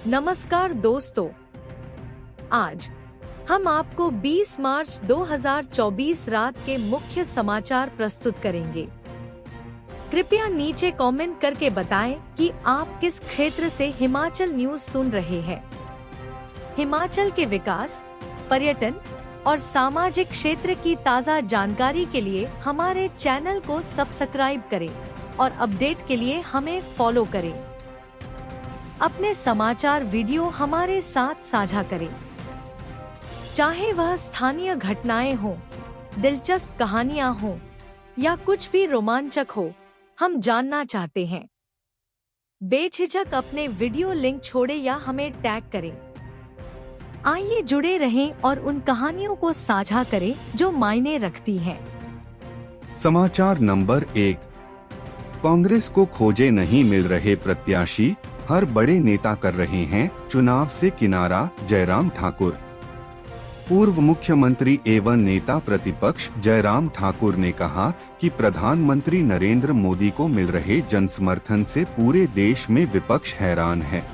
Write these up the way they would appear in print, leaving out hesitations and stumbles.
नमस्कार दोस्तों, आज हम आपको 20 मार्च 2024 रात के मुख्य समाचार प्रस्तुत करेंगे। कृपया नीचे कमेंट करके बताएं कि आप किस क्षेत्र से हिमाचल न्यूज सुन रहे हैं। हिमाचल के विकास, पर्यटन और सामाजिक क्षेत्र की ताज़ा जानकारी के लिए हमारे चैनल को सब्सक्राइब करें और अपडेट के लिए हमें फॉलो करें। अपने समाचार वीडियो हमारे साथ साझा करें, चाहे वह स्थानीय घटनाएं हों, दिलचस्प कहानियां हों या कुछ भी रोमांचक हो, हम जानना चाहते हैं। बेझिझक अपने वीडियो लिंक छोड़ें या हमें टैग करें। आइए जुड़े रहें और उन कहानियों को साझा करें जो मायने रखती हैं। समाचार नंबर 1। कांग्रेस को खोजे नहीं मिल रहे प्रत्याशी, हर बड़े नेता कर रहे हैं चुनाव से किनारा। जयराम ठाकुर। पूर्व मुख्यमंत्री एवं नेता प्रतिपक्ष जयराम ठाकुर ने कहा कि प्रधानमंत्री नरेंद्र मोदी को मिल रहे जनसमर्थन से पूरे देश में विपक्ष हैरान है।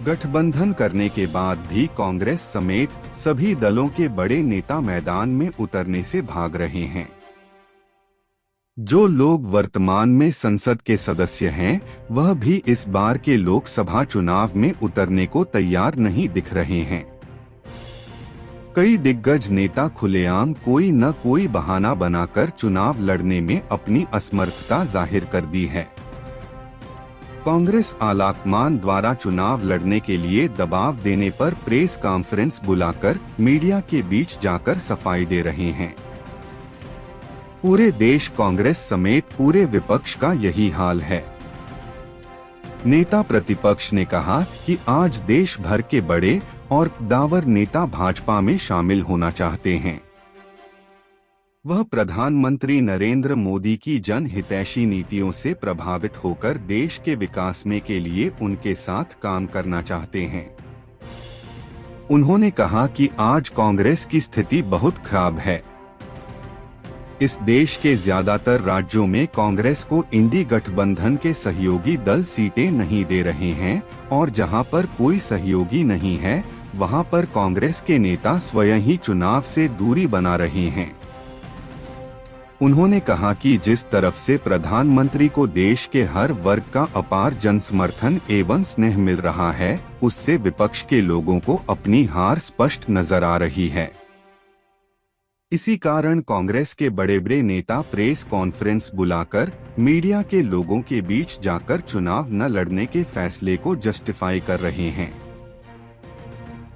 गठबंधन करने के बाद भी कांग्रेस समेत सभी दलों के बड़े नेता मैदान में उतरने से भाग रहे हैं। जो लोग वर्तमान में संसद के सदस्य हैं, वह भी इस बार के लोकसभा चुनाव में उतरने को तैयार नहीं दिख रहे हैं। कई दिग्गज नेता खुलेआम कोई न कोई बहाना बनाकर चुनाव लड़ने में अपनी असमर्थता जाहिर कर दी है। कांग्रेस आलाकमान द्वारा चुनाव लड़ने के लिए दबाव देने पर प्रेस कॉन्फ्रेंस बुलाकर मीडिया के बीच जाकर सफाई दे रहे हैं। पूरे देश कांग्रेस समेत पूरे विपक्ष का यही हाल है। नेता प्रतिपक्ष ने कहा कि आज देश भर के बड़े और दावर नेता भाजपा में शामिल होना चाहते हैं। वह प्रधानमंत्री नरेंद्र मोदी की जनहितैषी नीतियों से प्रभावित होकर देश के विकास में के लिए उनके साथ काम करना चाहते हैं। उन्होंने कहा कि आज कांग्रेस की स्थिति बहुत खराब है। इस देश के ज्यादातर राज्यों में कांग्रेस को इंडी गठबंधन के सहयोगी दल सीटें नहीं दे रहे हैं और जहां पर कोई सहयोगी नहीं है, वहां पर कांग्रेस के नेता स्वयं ही चुनाव से दूरी बना रहे हैं। उन्होंने कहा कि जिस तरफ से प्रधानमंत्री को देश के हर वर्ग का अपार जनसमर्थन एवं स्नेह मिल रहा है, उससे विपक्ष के लोगों को अपनी हार स्पष्ट नजर आ रही है। इसी कारण कांग्रेस के बड़े बड़े नेता प्रेस कॉन्फ्रेंस बुलाकर मीडिया के लोगों के बीच जाकर चुनाव न लड़ने के फैसले को जस्टिफाई कर रहे हैं।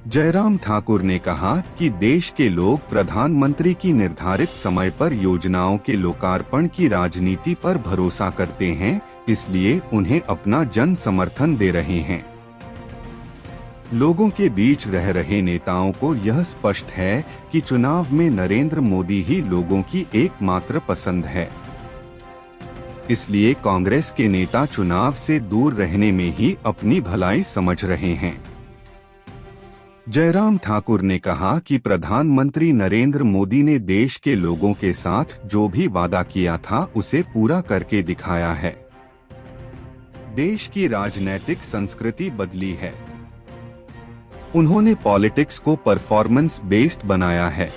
जयराम ठाकुर ने कहा कि देश के लोग प्रधानमंत्री की निर्धारित समय पर योजनाओं के लोकार्पण की राजनीति पर भरोसा करते हैं, इसलिए उन्हें अपना जन समर्थन दे रहे हैं। लोगों के बीच रह रहे नेताओं को यह स्पष्ट है कि चुनाव में नरेंद्र मोदी ही लोगों की एकमात्र पसंद है। इसलिए कांग्रेस के नेता चुनाव से दूर रहने में ही अपनी भलाई समझ रहे हैं। जयराम ठाकुर ने कहा कि प्रधानमंत्री नरेंद्र मोदी ने देश के लोगों के साथ जो भी वादा किया था उसे पूरा करके दिखाया है। देश की राजनीतिक संस्कृति बदली है। उन्होंने पॉलिटिक्स को परफॉर्मेंस बेस्ड बनाया है।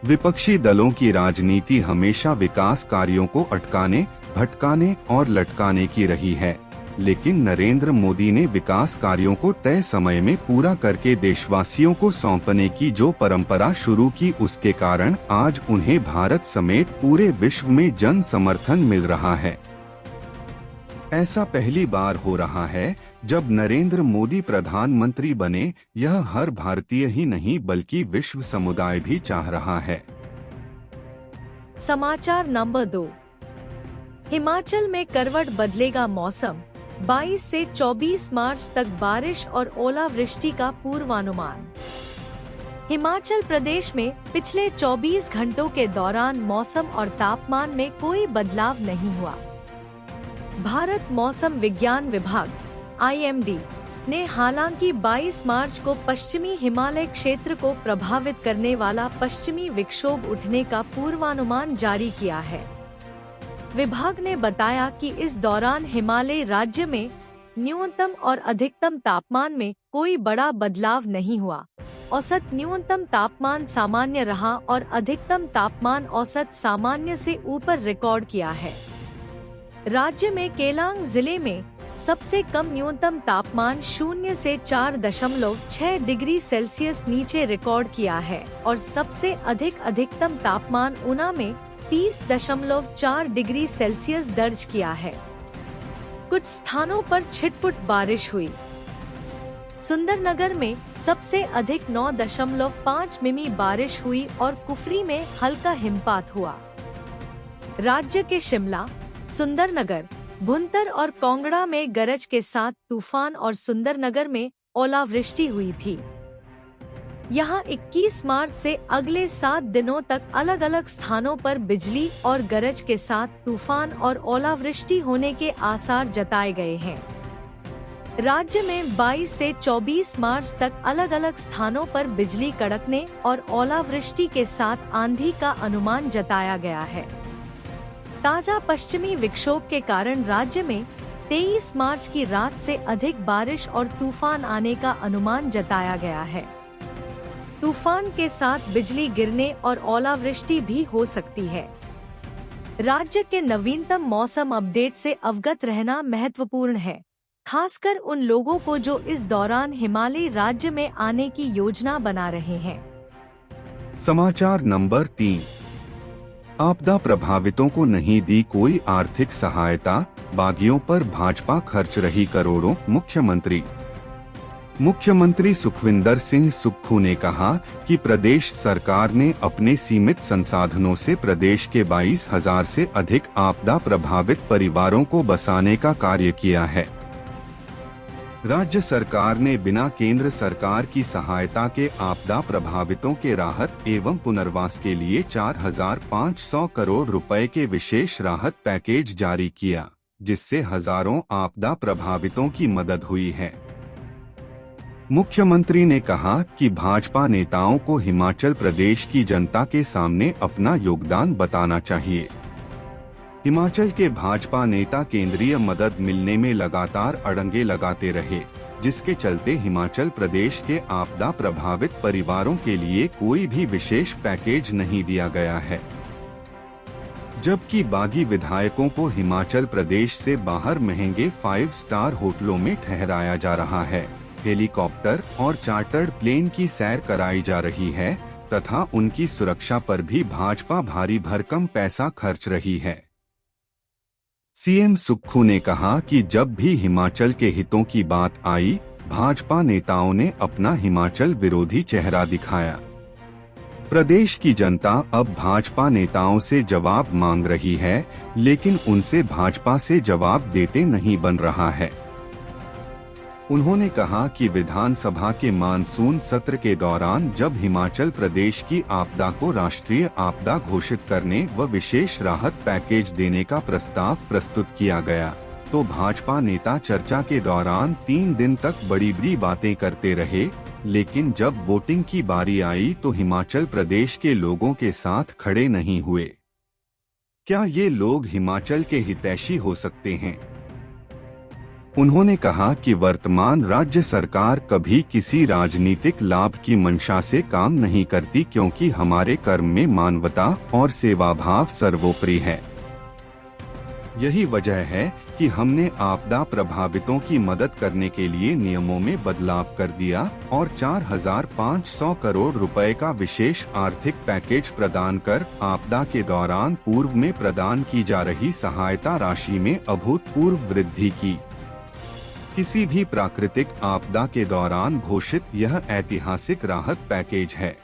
विपक्षी दलों की राजनीति हमेशा विकास कार्यों को अटकाने, भटकाने और लटकाने की रही है, लेकिन नरेंद्र मोदी ने विकास कार्यों को तय समय में पूरा करके देशवासियों को सौंपने की जो परंपरा शुरू की, उसके कारण आज उन्हें भारत समेत पूरे विश्व में जन समर्थन मिल रहा है। ऐसा पहली बार हो रहा है जब नरेंद्र मोदी प्रधानमंत्री बने। यह हर भारतीय ही नहीं बल्कि विश्व समुदाय भी चाह रहा है। समाचार नंबर 2। हिमाचल में करवट बदलेगा मौसम, 22 से 24 मार्च तक बारिश और ओलावृष्टि का पूर्वानुमान। हिमाचल प्रदेश में पिछले 24 घंटों के दौरान मौसम और तापमान में कोई बदलाव नहीं हुआ। भारत मौसम विज्ञान विभाग (IMD) ने हालांकि 22 मार्च को पश्चिमी हिमालय क्षेत्र को प्रभावित करने वाला पश्चिमी विक्षोभ उठने का पूर्वानुमान जारी किया है। विभाग ने बताया कि इस दौरान हिमालय राज्य में न्यूनतम और अधिकतम तापमान में कोई बड़ा बदलाव नहीं हुआ। औसत न्यूनतम तापमान सामान्य रहा और अधिकतम तापमान औसत सामान्य से ऊपर रिकॉर्ड किया है। राज्य में केलांग जिले में सबसे कम न्यूनतम तापमान 0 से 4.6 डिग्री सेल्सियस नीचे रिकॉर्ड किया है और सबसे अधिक अधिकतम तापमान ऊना में 30.4 डिग्री सेल्सियस दर्ज किया है। कुछ स्थानों पर छिटपुट बारिश हुई। सुंदरनगर में सबसे अधिक 9.5 मिमी बारिश हुई और कुफरी में हल्का हिमपात हुआ। राज्य के शिमला, सुंदरनगर, भुंतर और कांगड़ा में गरज के साथ तूफान और सुंदरनगर में ओलावृष्टि हुई थी। यहाँ 21 मार्च से अगले 7 दिनों तक अलग अलग स्थानों पर बिजली और गरज के साथ तूफान और ओलावृष्टि होने के आसार जताए गए हैं। राज्य में 22 से 24 मार्च तक अलग अलग स्थानों पर बिजली कड़कने और ओलावृष्टि के साथ आंधी का अनुमान जताया गया है। ताजा पश्चिमी विक्षोभ के कारण राज्य में 23 मार्च की रात से अधिक बारिश और तूफान आने का अनुमान जताया गया है। तूफान के साथ बिजली गिरने और ओलावृष्टि भी हो सकती है। राज्य के नवीनतम मौसम अपडेट से अवगत रहना महत्वपूर्ण है, खासकर उन लोगों को जो इस दौरान हिमालयी राज्य में आने की योजना बना रहे हैं। समाचार नंबर 3। आपदा प्रभावितों को नहीं दी कोई आर्थिक सहायता, बागियों पर भाजपा खर्च रही करोड़ों। मुख्यमंत्री सुखविंदर सिंह सुक्खू ने कहा कि प्रदेश सरकार ने अपने सीमित संसाधनों से प्रदेश के 22,000 से अधिक आपदा प्रभावित परिवारों को बसाने का कार्य किया है। राज्य सरकार ने बिना केंद्र सरकार की सहायता के आपदा प्रभावितों के राहत एवं पुनर्वास के लिए 4,500 करोड़ रुपए के विशेष राहत पैकेज जारी किया, जिससे हजारों आपदा प्रभावितों की मदद हुई है। मुख्यमंत्री ने कहा कि भाजपा नेताओं को हिमाचल प्रदेश की जनता के सामने अपना योगदान बताना चाहिए। हिमाचल के भाजपा नेता केंद्रीय मदद मिलने में लगातार अड़ंगे लगाते रहे, जिसके चलते हिमाचल प्रदेश के आपदा प्रभावित परिवारों के लिए कोई भी विशेष पैकेज नहीं दिया गया है। जबकि बागी विधायकों को हिमाचल प्रदेश से बाहर महंगे 5 स्टार होटलों में ठहराया जा रहा है, हेलीकॉप्टर और चार्टर्ड प्लेन की सैर कराई जा रही है तथा उनकी सुरक्षा पर भी भाजपा भारी भरकम पैसा खर्च रही है। सीएम सुक्खू ने कहा कि जब भी हिमाचल के हितों की बात आई, भाजपा नेताओं ने अपना हिमाचल विरोधी चेहरा दिखाया। प्रदेश की जनता अब भाजपा नेताओं से जवाब मांग रही है, लेकिन उनसे भाजपा से जवाब देते नहीं बन रहा है। उन्होंने कहा कि विधानसभा के मानसून सत्र के दौरान जब हिमाचल प्रदेश की आपदा को राष्ट्रीय आपदा घोषित करने व विशेष राहत पैकेज देने का प्रस्ताव प्रस्तुत किया गया, तो भाजपा नेता चर्चा के दौरान 3 दिन तक बड़ी बातें करते रहे, लेकिन जब वोटिंग की बारी आई तो हिमाचल प्रदेश के लोगों के साथ खड़े नहीं हुए। क्या ये लोग हिमाचल के हितैषी हो सकते हैं? उन्होंने कहा कि वर्तमान राज्य सरकार कभी किसी राजनीतिक लाभ की मंशा से काम नहीं करती, क्योंकि हमारे कर्म में मानवता और सेवाभाव सर्वोपरि है। यही वजह है कि हमने आपदा प्रभावितों की मदद करने के लिए नियमों में बदलाव कर दिया और 4,500 करोड़ रुपए का विशेष आर्थिक पैकेज प्रदान कर आपदा के दौरान पूर्व में प्रदान की जा रही सहायता राशि में अभूतपूर्व वृद्धि की। किसी भी प्राकृतिक आपदा के दौरान घोषित यह ऐतिहासिक राहत पैकेज है।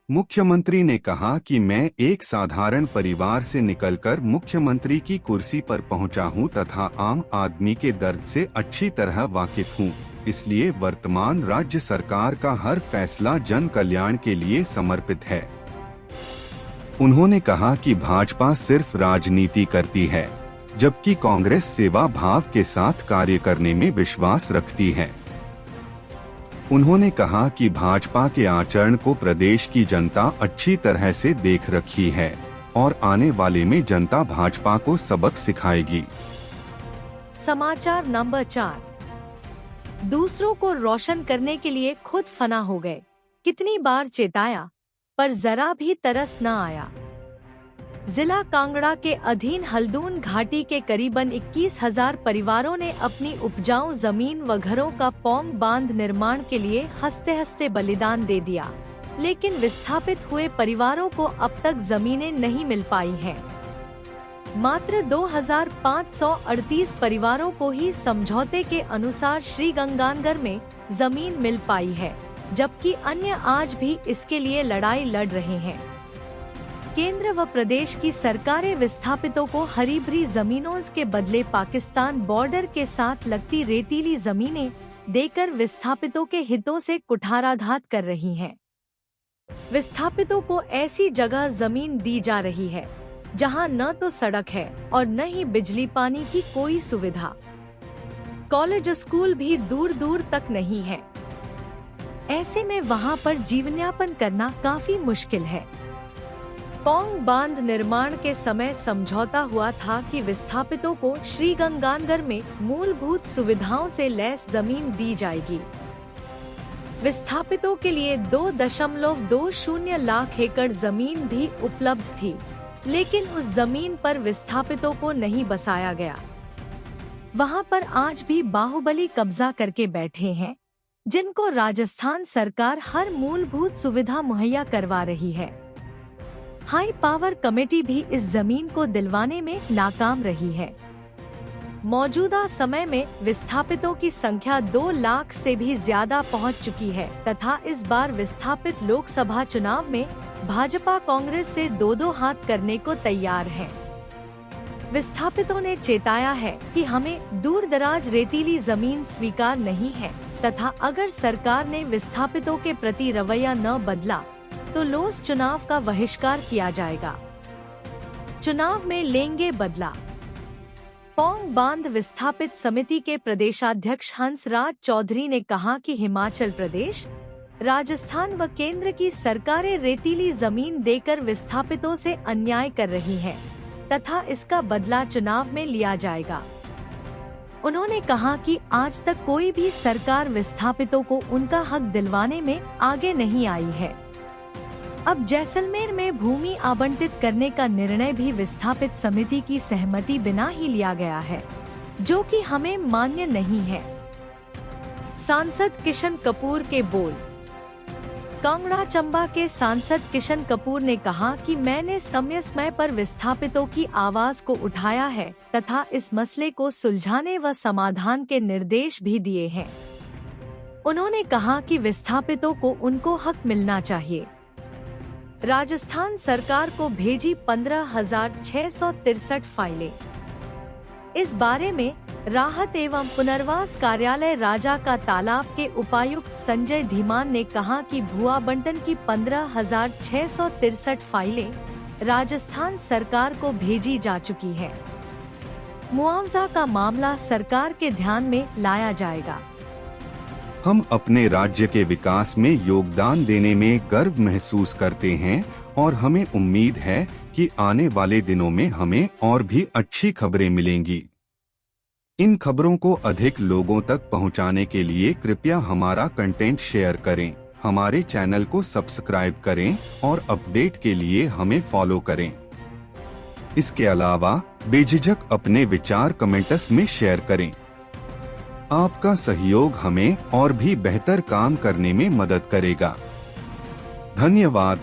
मुख्यमंत्री ने कहा कि मैं एक साधारण परिवार से निकलकर मुख्यमंत्री की कुर्सी पर पहुंचा हूं तथा आम आदमी के दर्द से अच्छी तरह वाकिफ हूं, इसलिए वर्तमान राज्य सरकार का हर फैसला जन कल्याण के लिए समर्पित है। उन्होंने कहा कि भाजपा सिर्फ राजनीति करती है, जबकि कांग्रेस सेवा भाव के साथ कार्य करने में विश्वास रखती है। उन्होंने कहा कि भाजपा के आचरण को प्रदेश की जनता अच्छी तरह से देख रखी है और आने वाले में जनता भाजपा को सबक सिखाएगी। समाचार नंबर 4। दूसरों को रोशन करने के लिए खुद फना हो गए। कितनी बार चेताया, पर जरा भी तरस न आया। जिला कांगड़ा के अधीन हल्दून घाटी के करीबन 21,000 परिवारों ने अपनी उपजाऊ जमीन व घरों का पौंग बांध निर्माण के लिए हंसते हंसते बलिदान दे दिया, लेकिन विस्थापित हुए परिवारों को अब तक जमीनें नहीं मिल पाई हैं। मात्र 2,538 परिवारों को ही समझौते के अनुसार श्रीगंगानगर में जमीन मिल पाई है, जबकि अन्य आज भी इसके लिए लड़ाई लड़ रहे हैं। केंद्र व प्रदेश की सरकारें विस्थापितों को हरी भरी जमीनों के बदले पाकिस्तान बॉर्डर के साथ लगती रेतीली जमीनें देकर विस्थापितों के हितों से कुठाराघात कर रही हैं। विस्थापितों को ऐसी जगह जमीन दी जा रही है जहां न तो सड़क है और न ही बिजली पानी की कोई सुविधा। कॉलेज स्कूल भी दूर दूर तक नहीं है। ऐसे में वहां पर जीवनयापन करना काफी मुश्किल है। पौंग बांध निर्माण के समय समझौता हुआ था कि विस्थापितों को श्रीगंगानगर में मूलभूत सुविधाओं से लैस जमीन दी जाएगी। विस्थापितों के लिए 2.20 लाख एकड़ जमीन भी उपलब्ध थी, लेकिन उस जमीन पर विस्थापितों को नहीं बसाया गया। वहां पर आज भी बाहुबली कब्जा करके बैठे हैं, जिनको राजस्थान सरकार हर मूलभूत सुविधा मुहैया करवा रही है। हाई पावर कमेटी भी इस जमीन को दिलवाने में नाकाम रही है। मौजूदा समय में विस्थापितों की संख्या 2 लाख से भी ज्यादा पहुंच चुकी है तथा इस बार विस्थापित लोकसभा चुनाव में भाजपा कांग्रेस से 2-2 हाथ करने को तैयार है। विस्थापितों ने चेताया है कि हमें दूर दराज रेतीली जमीन स्वीकार नहीं है तथा अगर सरकार ने विस्थापितों के प्रति रवैया न बदला तो लोस चुनाव का बहिष्कार किया जाएगा। चुनाव में लेंगे बदला। पौंग बांध विस्थापित समिति के प्रदेशाध्यक्ष हंसराज चौधरी ने कहा कि हिमाचल प्रदेश, राजस्थान व केंद्र की सरकारें रेतीली जमीन देकर विस्थापितों से अन्याय कर रही हैं तथा इसका बदला चुनाव में लिया जाएगा। उन्होंने कहा कि आज तक कोई भी सरकार विस्थापितों को उनका हक दिलवाने में आगे नहीं आई है। अब जैसलमेर में भूमि आवंटित करने का निर्णय भी विस्थापित समिति की सहमति बिना ही लिया गया है, जो कि हमें मान्य नहीं है। सांसद किशन कपूर के बोल। कांगड़ा चंबा के सांसद किशन कपूर ने कहा कि मैंने समय पर विस्थापितों की आवाज को उठाया है तथा इस मसले को सुलझाने व समाधान के निर्देश भी दिए हैं। उन्होंने कहा कि विस्थापितों को उनको हक मिलना चाहिए। राजस्थान सरकार को भेजी 15,663 फाइलें। इस बारे में राहत एवं पुनर्वास कार्यालय राजा का तालाब के उपायुक्त संजय धीमान ने कहा कि भू आवंटन की 15,663 फाइलें राजस्थान सरकार को भेजी जा चुकी है। मुआवजा का मामला सरकार के ध्यान में लाया जाएगा। हम अपने राज्य के विकास में योगदान देने में गर्व महसूस करते हैं और हमें उम्मीद है कि आने वाले दिनों में हमें और भी अच्छी खबरें मिलेंगी। इन खबरों को अधिक लोगों तक पहुंचाने के लिए कृपया हमारा कंटेंट शेयर करें, हमारे चैनल को सब्सक्राइब करें और अपडेट के लिए हमें फॉलो करें। इसके अलावा बेझिझक अपने विचार कमेंट्स में शेयर करें। आपका सहयोग हमें और भी बेहतर काम करने में मदद करेगा। धन्यवाद।